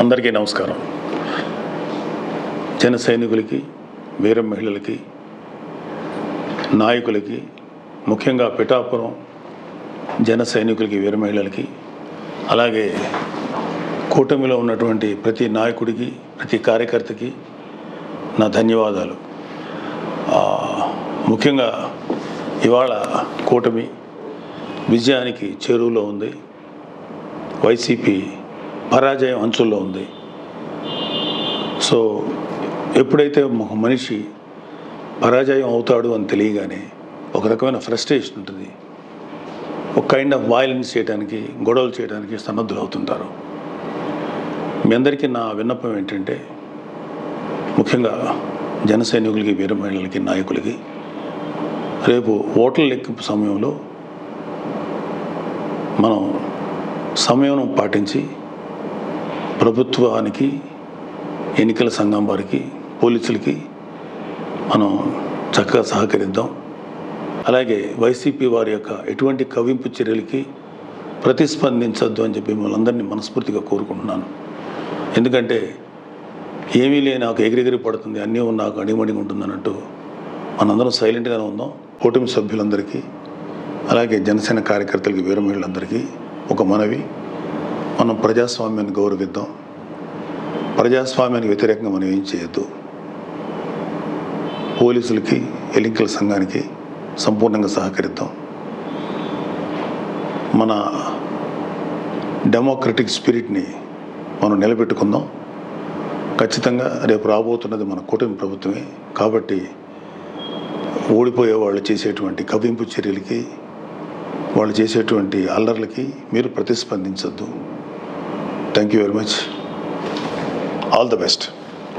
అందరికీ నమస్కారం. జన సైనికులకి, వీర మహిళలకి, నాయకులకి, ముఖ్యంగా పిఠాపురం జన సైనికులకి, వీర మహిళలకి, అలాగే కూటమిలో ఉన్నటువంటి ప్రతి నాయకుడికి, ప్రతి కార్యకర్తకి నా ధన్యవాదాలు. ముఖ్యంగా ఇవాళ కూటమి విజయానికి చేరువలో ఉంది. వైసీపీ పరాజయం అంచుల్లో ఉంది. సో ఎప్పుడైతే ఒక మనిషి పరాజయం అవుతాడు అని తెలియగానే ఒక రకమైన ఫ్రస్ట్రేషన్ ఉంటుంది. ఒక కైండ్ ఆఫ్ వయలెన్స్ చేయడానికి, గొడవలు చేయడానికి సన్నద్ధులు అవుతుంటారు. మీ అందరికీ నా విన్నపం ఏంటంటే, ముఖ్యంగా జన సైనికులకి, వీర మహిళలకి, నాయకులకి, రేపు ఓట్ల లెక్కింపు సమయంలో మనం సమయం పాటించి ప్రభుత్వానికి, ఎన్నికల సంఘం వారికి, పోలీసులకి మనం చక్కగా సహకరిద్దాం. అలాగే వైసీపీ వారి యొక్క ఎటువంటి కవ్వింపు చర్యలకి ప్రతిస్పందించద్దు అని చెప్పి మిమ్మల్ని అందరినీ మనస్ఫూర్తిగా కోరుకుంటున్నాను. ఎందుకంటే ఏమీ లేని నాకు ఎగిరెగిరి పడుతుంది, అన్నీ నాకు అడిమడిగా ఉంటుంది అన్నట్టు మనందరం సైలెంట్గానే ఉందాం. కూటమి సభ్యులందరికీ, అలాగే జనసేన కార్యకర్తలకి, వీర మహిళలందరికీ ఒక మనవి: మనం ప్రజాస్వామ్యాన్ని గౌరవిద్దాం. ప్రజాస్వామ్యానికి వ్యతిరేకంగా మనం ఏం చేయొద్దు. పోలీసులకి, ఎన్నికల సంఘానికి సంపూర్ణంగా సహకరిద్దాం. మన డెమోక్రటిక్ స్పిరిట్ని మనం నిలబెట్టుకుందాం. ఖచ్చితంగా రేపు రాబోతున్నది మన కూటమి ప్రభుత్వమే. కాబట్టి ఓడిపోయే వాళ్ళు చేసేటువంటి కవ్వింపు చర్యలకి, వాళ్ళు చేసేటువంటి అల్లర్లకి మీరు ప్రతిస్పందించద్దు. Thank you very much. All the best.